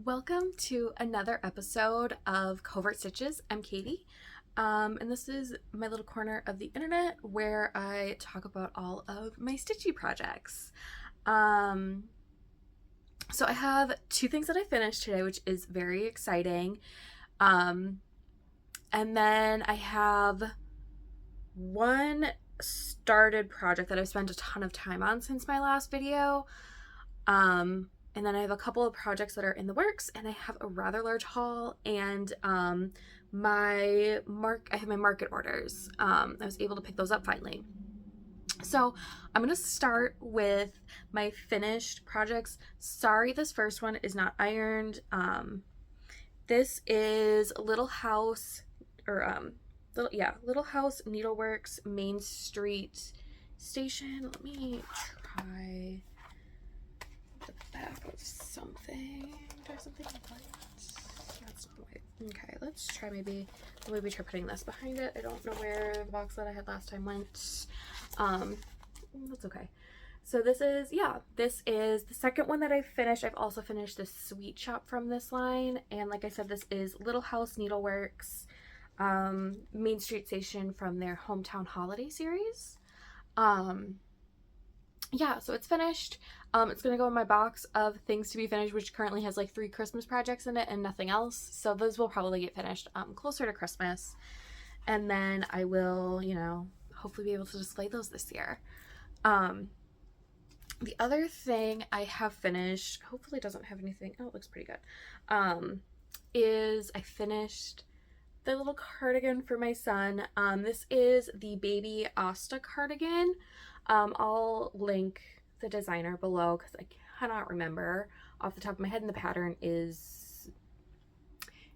Welcome to another episode of Covert Stitches. I'm Katie, and this is my little corner of the internet where I talk about all of my stitchy projects. So I have two things that I finished today, which is very exciting. And then I have one started project that I've spent a ton of time on since my last video. And then I have a couple of projects that are in the works, and I have a rather large haul, and I have my market orders. I was able to pick those up finally. So I'm going to start with my finished projects. Sorry, this first one is not ironed. This is Little House Needleworks Main Street Station. Let me try the back of something. Do I have something white? That's not white. Okay, let's try maybe try putting this behind it. I don't know where the box that I had last time went. That's okay. So this is the second one that I finished. I've also finished the sweet shop from this line, and like I said, this is Little House Needleworks Main Street Station from their Hometown Holiday series. Yeah, so it's finished. It's gonna go in my box of things to be finished, which currently has like 3 Christmas projects in it and nothing else. So those will probably get finished closer to Christmas, and then I will, hopefully be able to display those this year. The other thing I have finished, hopefully it doesn't have anything. Oh, it looks pretty good. Is I finished the little cardigan for my son. This is the Baby Asta cardigan. I'll link the designer below because I cannot remember off the top of my head, and the pattern is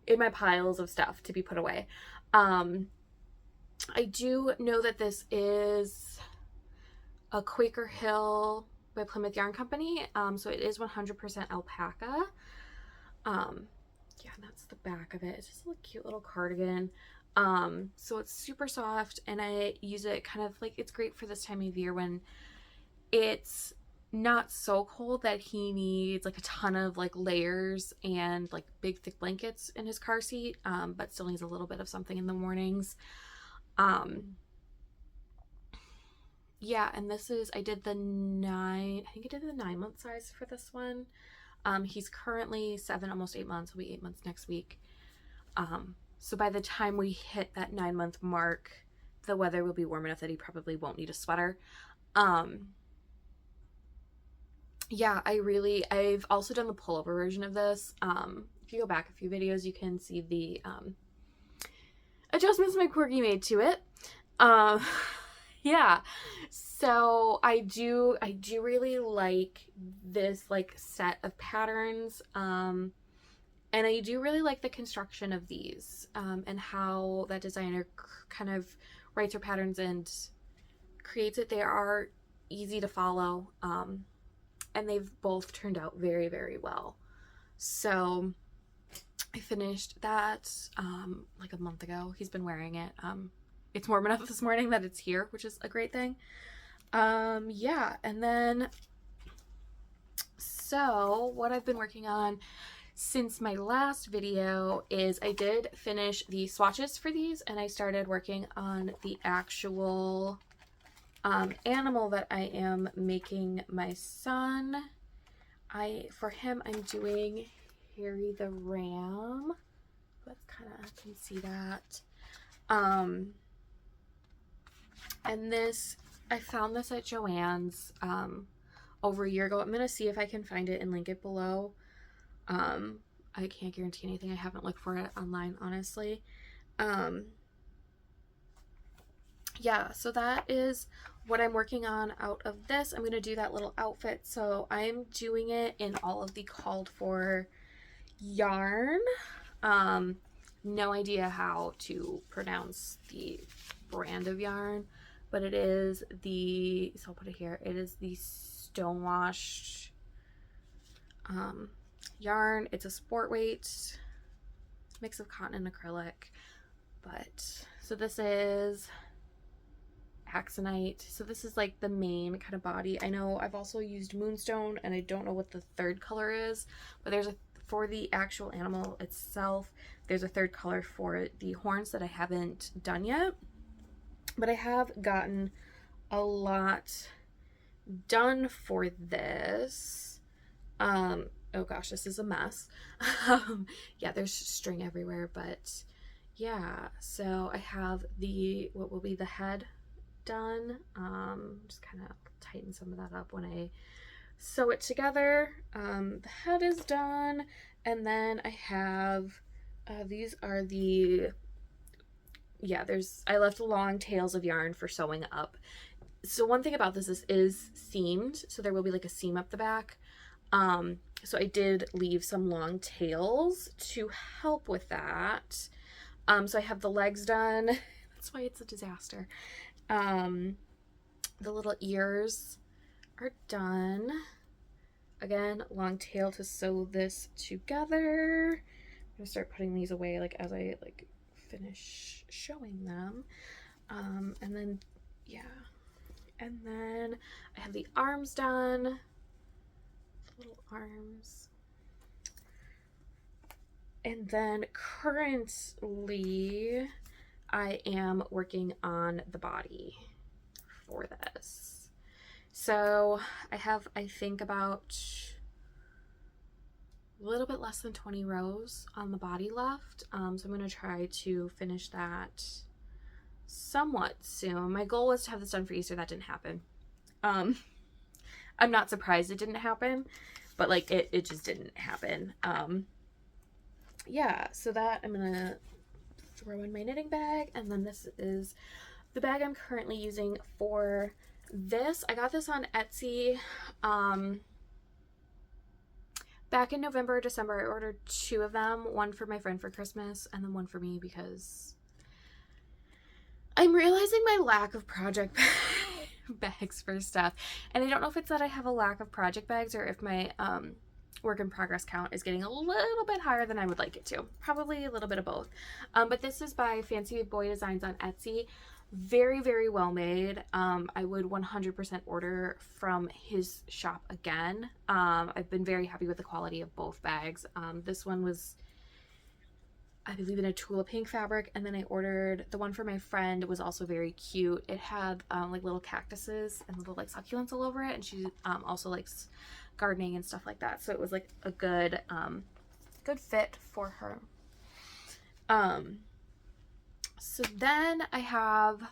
in my piles of stuff to be put away. I do know that this is a Quaker Hill by Plymouth Yarn Company, so it is 100% alpaca. Yeah, that's the back of it. It's just a cute little cardigan. So it's super soft, and I use it kind of like, it's great for this time of year when it's not so cold that he needs like a ton of like layers and like big thick blankets in his car seat, but still needs a little bit of something in the mornings. Yeah, and this is, I did the 9-month size for this one. He's currently 7, almost 8 months. He'll be 8 months next week. So by the time we hit that 9-month mark, the weather will be warm enough that he probably won't need a sweater. Yeah, I've also done the pullover version of this. If you go back a few videos, you can see the adjustments my Corgi made to it. Yeah, so I do really like this like set of patterns, and I do really like the construction of these, and how that designer kind of writes her patterns and creates it. They are easy to follow, and they've both turned out very, very well. So I finished that like a month ago. He's been wearing it. It's warm enough this morning that it's here, which is a great thing. Yeah, and then so what I've been working on since my last video is I did finish the swatches for these, and I started working on the actual animal that I am making my son. For him, I'm doing Harry the Ram. Let's kind of can see that. And this, I found this at Joann's over a year ago. I'm going to see if I can find it and link it below. I can't guarantee anything. I haven't looked for it online, honestly. Yeah, so that is what I'm working on out of this. I'm going to do that little outfit. So I'm doing it in all of the called for yarn. No idea how to pronounce the brand of yarn, but it is so I'll put it here. It is the Stonewashed yarn. It's a sport weight mix of cotton and acrylic. But so this is Axonite. So this is like the main kind of body. I know I've also used Moonstone, and I don't know what the third color is, but there's a for the actual animal itself, there's a third color for the horns that I haven't done yet, but I have gotten a lot done for this. Oh gosh, this is a mess. Yeah, there's string everywhere, but yeah, so I have what will be the head done. Just kind of tighten some of that up when I sew it together. The head is done, and then I have these are I left long tails of yarn for sewing up. So one thing about this is seamed, so there will be like a seam up the back. So I did leave some long tails to help with that. So I have the legs done. That's why it's a disaster. The little ears are done. Again, long tail to sew this together. I'm gonna start putting these away like as I like finish showing them. And then yeah. And then I have the arms done. Little arms. And then currently I am working on the body for this. So I have, I think, about a little bit less than 20 rows on the body left. So I'm going to try to finish that somewhat soon. My goal was to have this done for Easter. That didn't happen. I'm not surprised it didn't happen, but like it just didn't happen. Yeah, so that I'm gonna throw in my knitting bag, and then this is the bag I'm currently using for this. I got this on Etsy back in November or December. I ordered 2 of them, one for my friend for Christmas and then one for me because I'm realizing my lack of project bags for stuff, and I don't know if it's that I have a lack of project bags or if my work in progress count is getting a little bit higher than I would like it to. Probably a little bit of both. But this is by Fancy Boy Designs on Etsy. Very, very well made. I would 100% order from his shop again. I've been very happy with the quality of both bags. This one was, I believe, in a Tula pink fabric, and then I ordered the one for my friend. It was also very cute. It had like little cactuses and little like succulents all over it, and she also likes gardening and stuff like that, so it was like a good fit for her. So then I have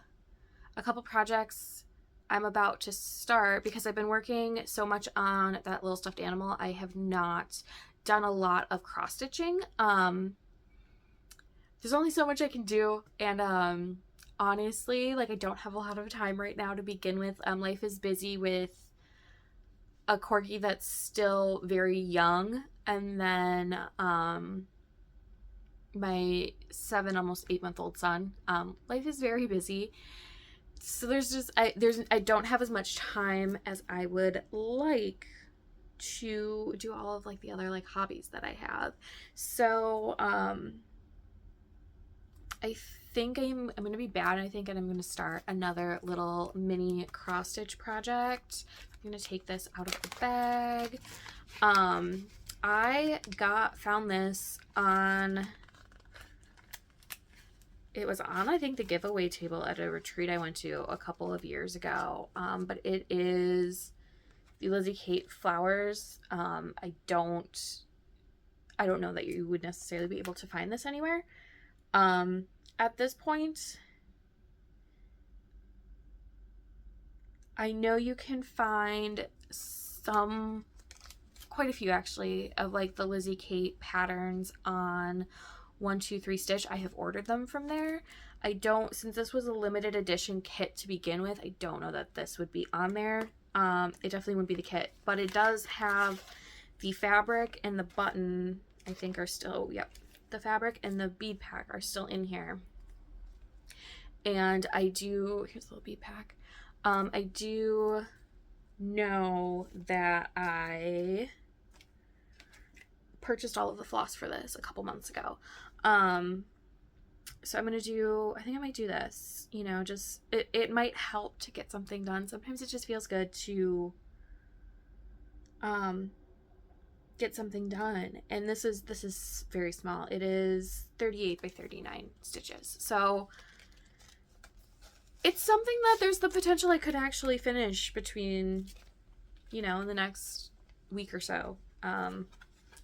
a couple projects I'm about to start because I've been working so much on that little stuffed animal. I have not done a lot of cross stitching. There's only so much I can do, and honestly, like, I don't have a lot of time right now to begin with. Life is busy with a corgi that's still very young, and then my 7 almost 8-month-old son. Life is very busy, so I don't have as much time as I would like to do all of like the other like hobbies that I have. So I think I'm gonna be bad. I think I'm gonna start another little mini cross stitch project. I'm gonna take this out of the bag. I found this on, it was on, I think, the giveaway table at a retreat I went to a couple of years ago. But it is the Lizzie Kate flowers. I don't know that you would necessarily be able to find this anywhere. At this point, I know you can find quite a few actually, of like the Lizzie Kate patterns on 123 Stitch. I have ordered them from there. Since this was a limited edition kit to begin with, I don't know that this would be on there. It definitely wouldn't be the kit, but it does have the fabric and the button, I think, are still, yep. The fabric and the bead pack are still in here. And here's a little bead pack. I do know that I purchased all of the floss for this a couple months ago. So I think I might do this, you know, just, it might help to get something done. Sometimes it just feels good to, get something done. And this is very small. It is 38 by 39 stitches. So it's something that there's the potential I could actually finish between, you know, in the next week or so.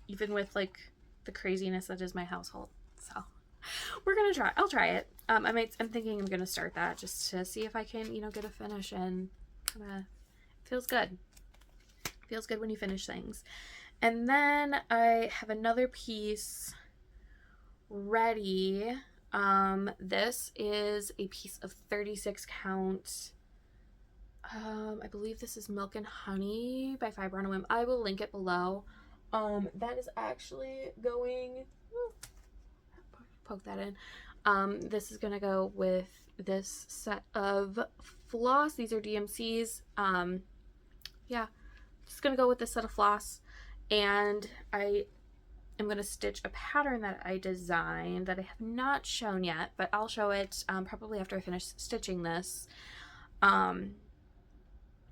Even with like the craziness that is my household. So we're gonna try. I'll try it. I'm thinking I'm gonna start that just to see if I can, you know, get a finish, and kind of feels good. Feels good when you finish things. And then I have another piece ready. This is a piece of 36 count. I believe this is Milk and Honey by Fiber on a Whim. I will link it below. That is actually going, poke that in. This is gonna go with this set of floss. These are DMCs. Yeah, just gonna go with this set of floss, and I am going to stitch a pattern that I designed that I have not shown yet, but I'll show it probably after I finish stitching this.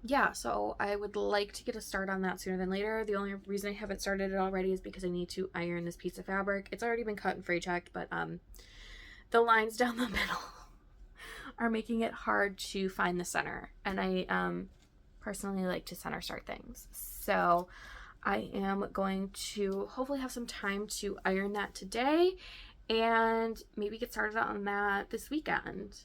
Yeah, so I would like to get a start on that sooner than later. The only reason I haven't started it already is because I need to iron this piece of fabric. It's already been cut and fray checked, but the lines down the middle are making it hard to find the center, and I personally like to center start things. So I am going to hopefully have some time to iron that today and maybe get started on that this weekend.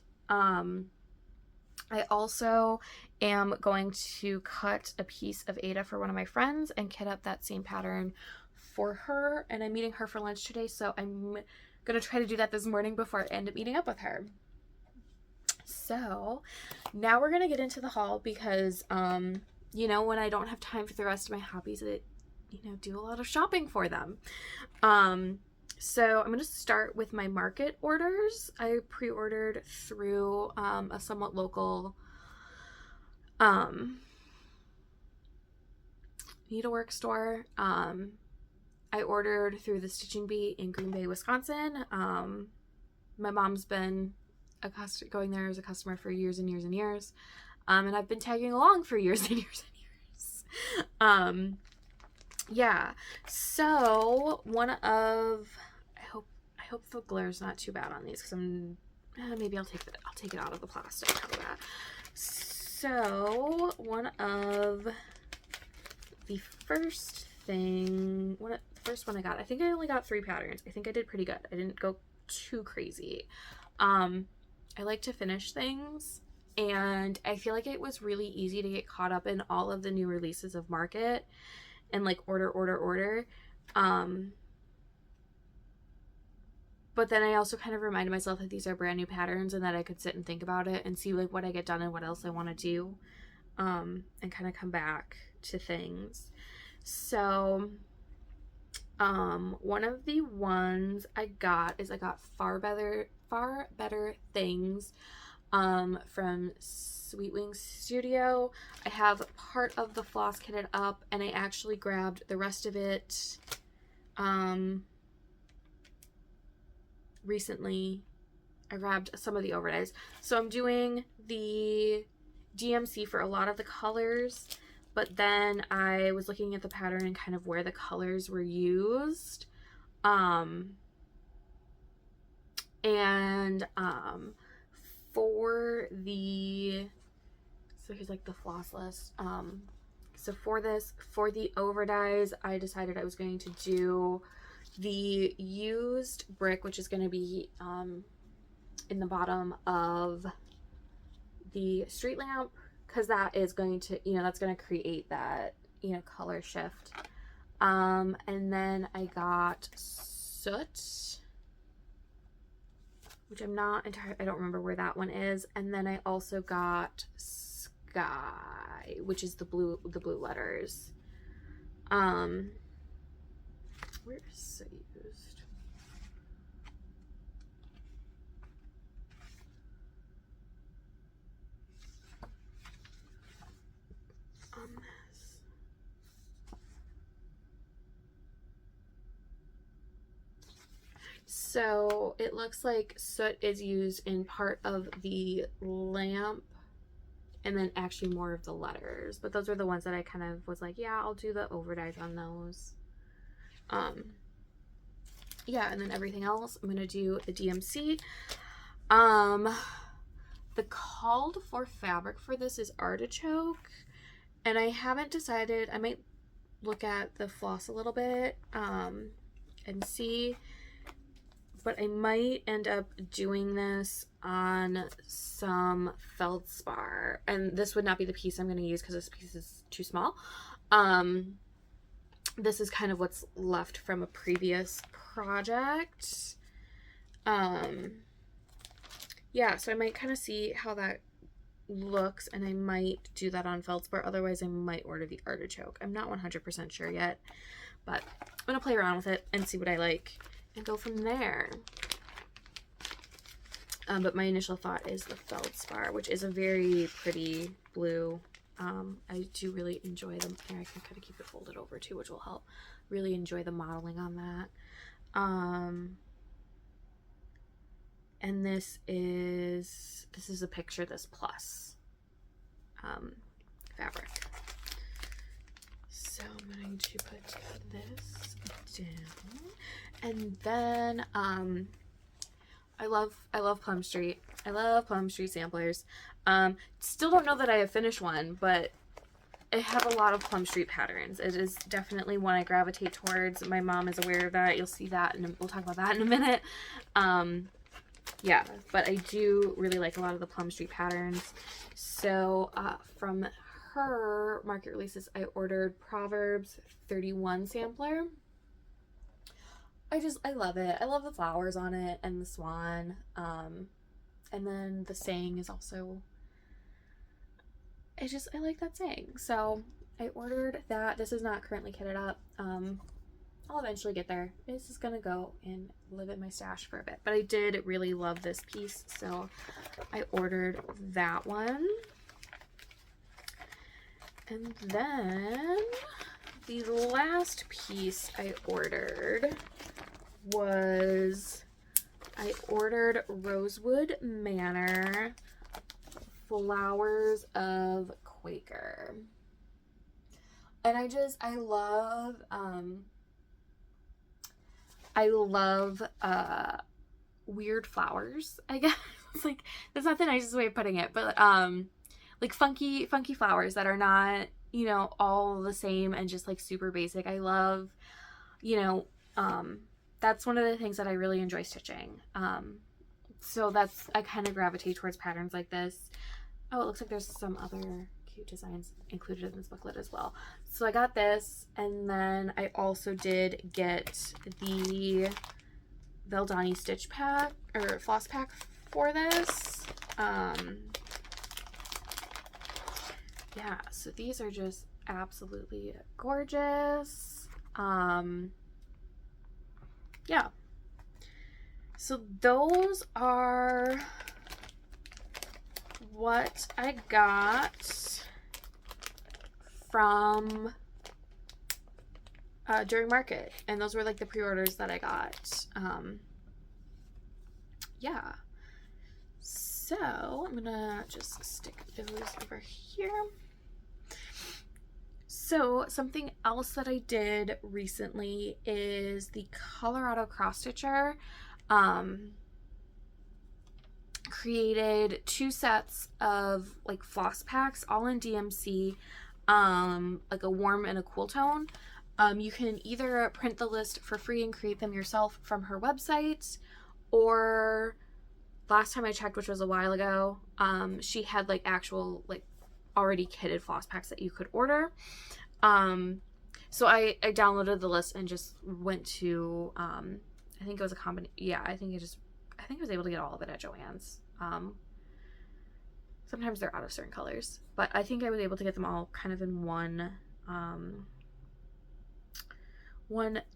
I also am going to cut a piece of Ada for one of my friends and kit up that same pattern for her, and I'm meeting her for lunch today, so I'm gonna try to do that this morning before I end up meeting up with her. So now we're gonna get into the haul because you know, when I don't have time for the rest of my hobbies, I, you know, do a lot of shopping for them. So I'm going to start with my market orders. I pre-ordered through a somewhat local needlework store. I ordered through the Stitching Bee in Green Bay, Wisconsin. My mom's been going there as a customer for years and years and years. And I've been tagging along for years and years and years. Yeah, so one of, I hope the glare's not too bad on these, because maybe I'll take it out of the plastic. How about that? So one of the first one I got, I think I only got 3 patterns. I think I did pretty good. I didn't go too crazy. I like to finish things, and I feel like it was really easy to get caught up in all of the new releases of Market and like order. But then I also kind of reminded myself that these are brand new patterns and that I could sit and think about it and see like what I get done and what else I want to do, and kind of come back to things. So one of the ones I got Far Better Things from Sweet Wings Studio. I have part of the floss kitted up, and I actually grabbed the rest of it recently. I grabbed some of the overdyes. So I'm doing the DMC for a lot of the colors, but then I was looking at the pattern and kind of where the colors were used. For the, so here's like the floss list. So for the overdyes, I decided I was going to do the used brick, which is going to be in the bottom of the street lamp, because that is going to, you know, that's going to create that, you know, color shift. And then I got soot, which I'm not entirely, I don't remember where that one is. And then I also got sky, which is the blue letters. Where is it used? On this. So it looks like soot is used in part of the lamp, and then actually more of the letters. But those were the ones that I kind of was like, yeah, I'll do the overdyes on those. Yeah, and then everything else, I'm gonna do the DMC. The called for fabric for this is artichoke, and I haven't decided. I might look at the floss a little bit and see, but I might end up doing this on some feldspar, and this would not be the piece I'm going to use because this piece is too small. This is kind of what's left from a previous project. Yeah, so I might kind of see how that looks, and I might do that on feldspar. Otherwise, I might order the artichoke. I'm not 100% sure yet, but I'm gonna play around with it and see what I like and go from there. But my initial thought is the feldspar, which is a very pretty blue. I do really enjoy them. Here, I can kind of keep it folded over too, which will help. Really enjoy the modeling on that. And this is a picture, this plus fabric. So I'm going to put this down, and then I love Plum Street. I love Plum Street samplers. Still don't know that I have finished one, but I have a lot of Plum Street patterns. It is definitely one I gravitate towards. My mom is aware of that. You'll see that, and we'll talk about that in a minute. Yeah, but I do really like a lot of the Plum Street patterns. So from her market releases, I ordered Proverbs 31 sampler. I love it. I love the flowers on it and the swan. And then the saying is also, I like that saying. So I ordered that. This is not currently kitted up. I'll eventually get there. This is gonna go and live in my stash for a bit, but I did really love this piece, so I ordered that one. And then the last piece I ordered was Rosewood Manor Flowers of Quaker. And I love weird flowers, I guess. Like, that's not the nicest way of putting it, but like funky flowers that are not, you know, all the same and just like super basic. I love, you know, that's one of the things that I really enjoy stitching. So I kind of gravitate towards patterns like this. Oh, it looks like there's some other cute designs included in this booklet as well. So I got this, and then I also did get the Valdani stitch pack or floss pack for this. Yeah, so these are just absolutely gorgeous. Yeah, so those are what I got from during market, and those were like the pre-orders that I got. Yeah, so I'm gonna just stick those over here. So something else that I did recently is the Colorado cross stitcher created 2 sets of like floss packs, all in DMC, like a warm and a cool tone. You can either print the list for free and create them yourself from her website, or last time I checked, which was a while ago, she had like actual like already kitted floss packs that you could order. So I downloaded the list and just went to I think it was a combination. Yeah, I think I was able to get all of it at Joann's. Sometimes they're out of certain colors, but I think I was able to get them all kind of in one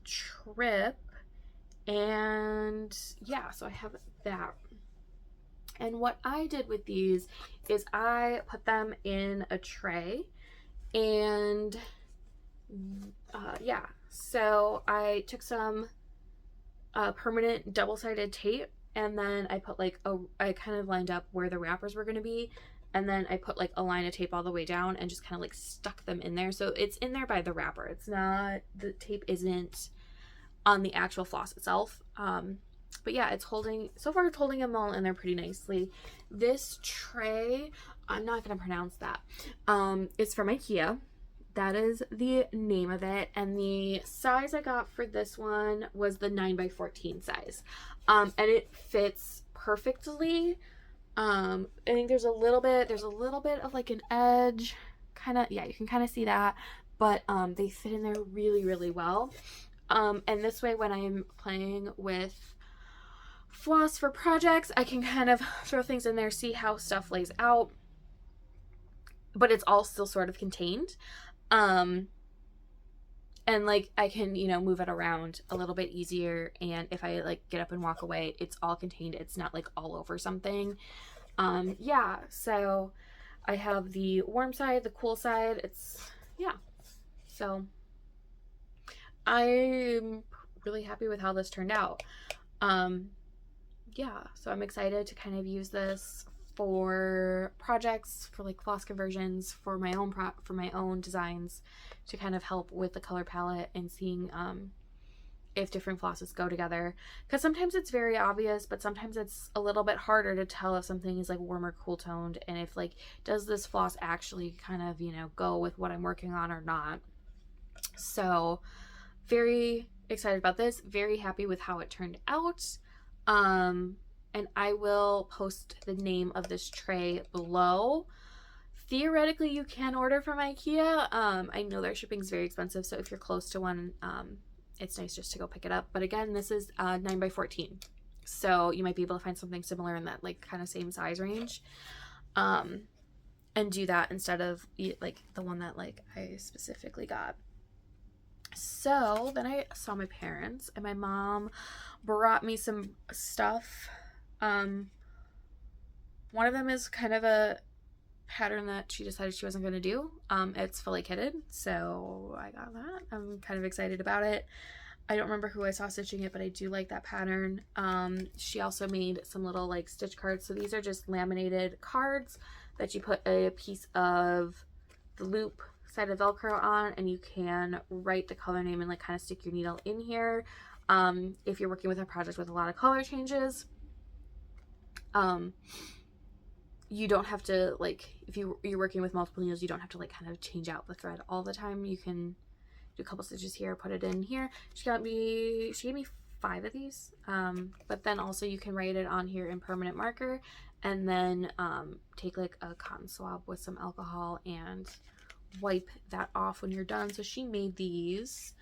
trip. And yeah, so I have that. And what I did with these is I put them in a tray, and yeah, so I took some permanent double-sided tape, and then I put like I kind of lined up where the wrappers were going to be, and then I put like a line of tape all the way down and just kind of like stuck them in there. So it's in there by the wrapper. It's not, the tape isn't on the actual floss itself. But yeah, so far it's holding them all in there pretty nicely. This tray, I'm not going to pronounce that. It's from Ikea. That is the name of it. And the size I got for this one was the 9x14 size. And it fits perfectly. I think there's a little bit of like an edge, kind of, yeah, you can kind of see that, but they fit in there really, really well. And this way, when I'm playing with floss for projects, I can kind of throw things in there, see how stuff lays out, but it's all still sort of contained. And like I can, you know, move it around a little bit easier, and if I like get up and walk away, it's all contained. It's not like all over something. Yeah, so I have the warm side, the cool side. Yeah, so I'm really happy with how this turned out. Yeah, so I'm excited to kind of use this for projects, for like floss conversions, for my own designs, to kind of help with the color palette and seeing if different flosses go together, because sometimes it's very obvious, but sometimes it's a little bit harder to tell if something is like warm or cool toned, and if like, does this floss actually kind of, you know, go with what I'm working on or not. So very excited about this, very happy with how it turned out. And I will post the name of this tray below. Theoretically, you can order from Ikea. I know their shipping is very expensive, so if you're close to one, it's nice just to go pick it up. But again, this is 9x14, so you might be able to find something similar in that like kind of same size range, and do that instead of like the one that like I specifically got. So then I saw my parents, and my mom brought me some stuff. One of them is kind of a pattern that she decided she wasn't going to do. It's fully kitted, so I got that. I'm kind of excited about it. I don't remember who I saw stitching it, but I do like that pattern. She also made some little like stitch cards. So these are just laminated cards that you put a piece of the loop side of Velcro on, and you can write the color name and like kind of stick your needle in here. If you're working with a project with a lot of color changes, you don't have to, like, if you're working with multiple needles, you don't have to like kind of change out the thread all the time. You can do a couple stitches here, put it in here. She gave me 5 of these, but then also you can write it on here in permanent marker, and then take like a cotton swab with some alcohol and wipe that off when you're done. So she made these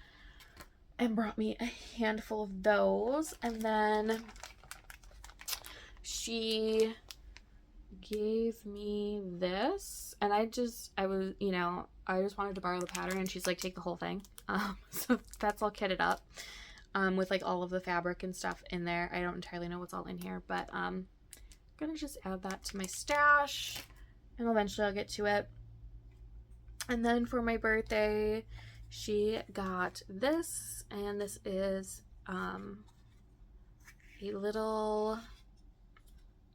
and brought me a handful of those, and then she gave me this, and I just wanted to borrow the pattern, and she's like, take the whole thing. So that's all kitted up, with like all of the fabric and stuff in there. I don't entirely know what's all in here, but I'm gonna just add that to my stash, and eventually I'll get to it. And then for my birthday, she got this, and this is a little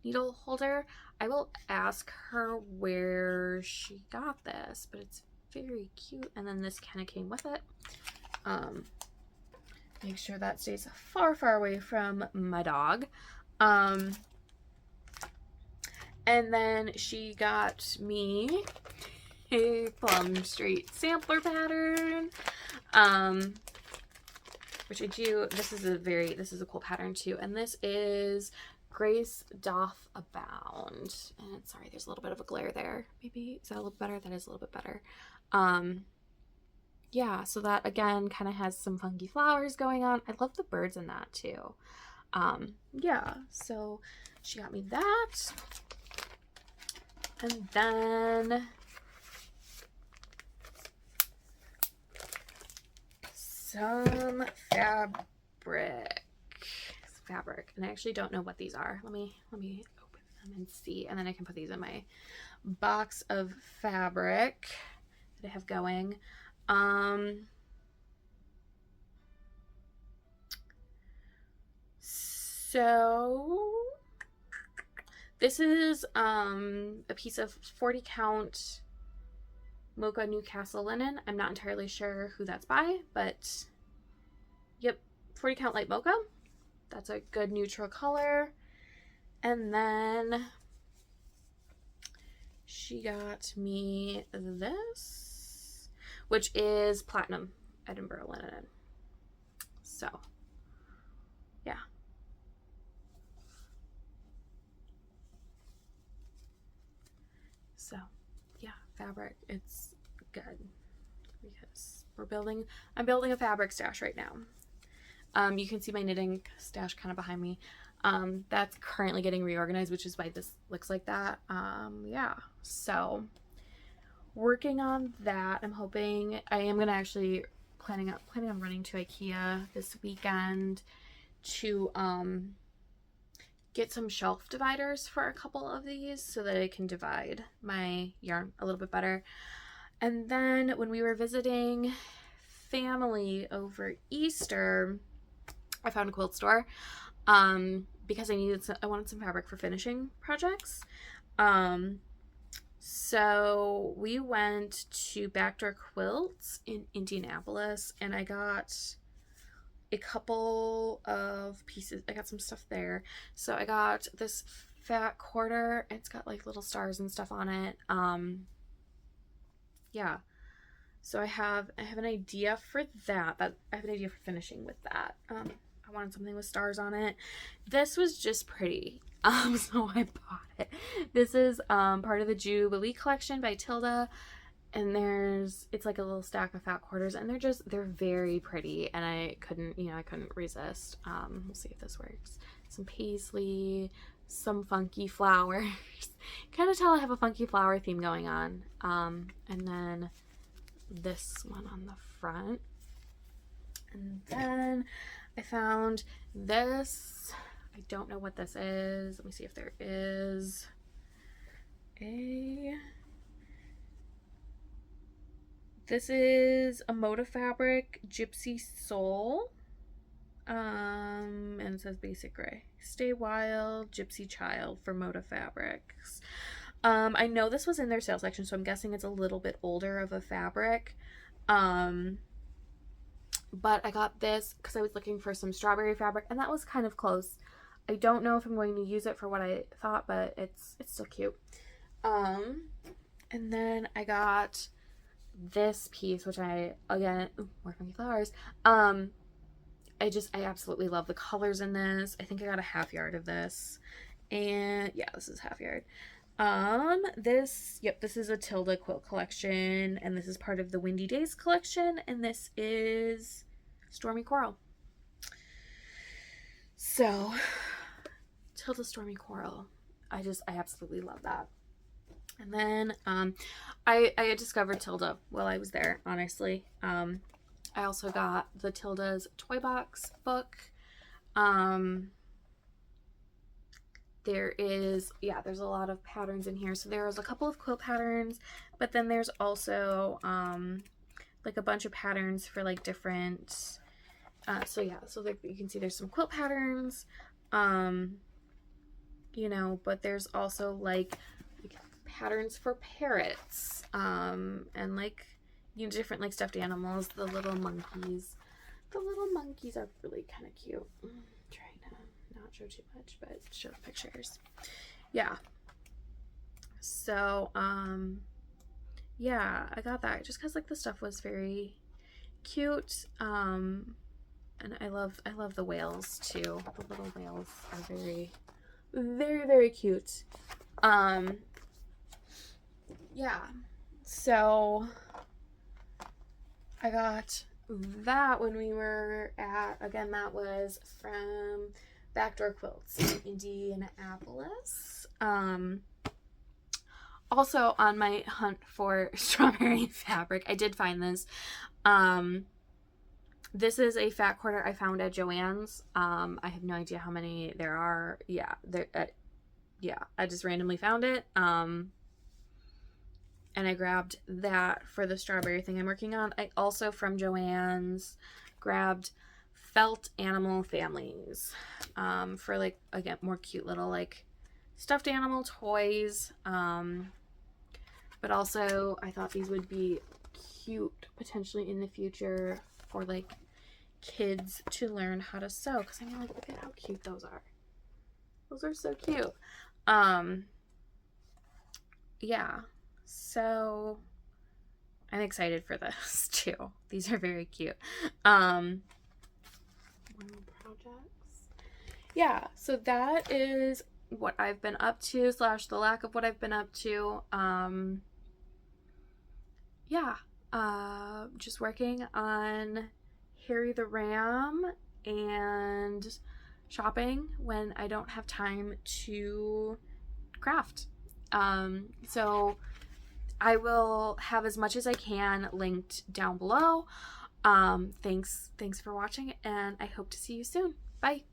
needle holder. I will ask her where she got this, but it's very cute. And then this kind of came with it. Make sure that stays far, far away from my dog. And then she got me a Plum Street sampler pattern, which I do. This is a cool pattern too, and this is Grace Doth Abound. And sorry, there's a little bit of a glare there. Maybe is that a little better? That is a little bit better. Yeah, so that again kind of has some funky flowers going on. I love the birds in that too. Yeah, so she got me that, and then some fabric, and I actually don't know what these are. Let me open them and see, and then I can put these in my box of fabric that I have going. So this is a piece of 40 count Mocha Newcastle linen. I'm not entirely sure who that's by, but yep, 40 count light mocha. That's a good neutral color. And then she got me this, which is platinum Edinburgh linen. So, yeah. So, yeah, fabric, it's good because I'm building a fabric stash right now. You can see my knitting stash kind of behind me. That's currently getting reorganized, which is why this looks like that. Yeah, so working on that. I'm hoping I am gonna actually planning on running to Ikea this weekend to get some shelf dividers for a couple of these so that I can divide my yarn a little bit better. And then when we were visiting family over Easter, I found a quilt store because I wanted some fabric for finishing projects. So we went to Backdoor Quilts in Indianapolis, and I got a couple of pieces. I got some stuff there. So I got this fat quarter. It's got like little stars and stuff on it. Yeah. So I have an idea for that. I have an idea for finishing with that. I wanted something with stars on it. This was just pretty. So I bought it. This is part of the Jubilee collection by Tilda. And it's like a little stack of fat quarters, and they're very pretty, and I couldn't resist. We'll see if this works. Some paisley, some funky flowers. Kind of tell I have a funky flower theme going on. And then this one on the front. And then I found this. I don't know what this is. Let me see if there is a... This is a Moda Fabric Gypsy Soul. And it says basic gray. Stay Wild Gypsy Child for Moda Fabrics. I know this was in their sale section, so I'm guessing it's a little bit older of a fabric. But I got this because I was looking for some strawberry fabric, and that was kind of close. I don't know if I'm going to use it for what I thought, but it's still cute. And then I got this piece, which more funky flowers. I absolutely love the colors in this. I think I got a half yard of this, and yeah, this is half yard. This is a Tilda quilt collection, and this is part of the Windy Days collection, and this is Stormy Coral. So Tilda Stormy Coral, I absolutely love that. And then I had discovered Tilda while I was there, honestly. I also got the Tilda's Toy Box book. There's a lot of patterns in here. So there's a couple of quilt patterns, but then there's also like a bunch of patterns for like different so you can see there's some quilt patterns, but there's also like patterns for parrots, and like, different like stuffed animals. The little monkeys are really kind of cute. I'm trying to not show too much, but show pictures. Yeah. So, yeah, I got that just because like the stuff was very cute. And I love the whales too. The little whales are very, very, very cute. Yeah, so I got that when we were again, that was from Backdoor Quilts in Indianapolis. Also on my hunt for strawberry fabric, I did find this. This is a fat quarter I found at Joann's. I have no idea how many there are. Yeah, I just randomly found it. And I grabbed that for the strawberry thing I'm working on. I also, from Joann's, grabbed felt animal families for like, again, more cute little like stuffed animal toys. But also I thought these would be cute potentially in the future for like kids to learn how to sew, because I mean, like, look at how cute those are. Those are so cute. Yeah, so I'm excited for this too. These are very cute. Projects. Yeah, so that is what I've been up to, slash the lack of what I've been up to. Yeah, just working on Harry the Ram and shopping when I don't have time to craft. So I will have as much as I can linked down below. Thanks for watching, and I hope to see you soon. Bye.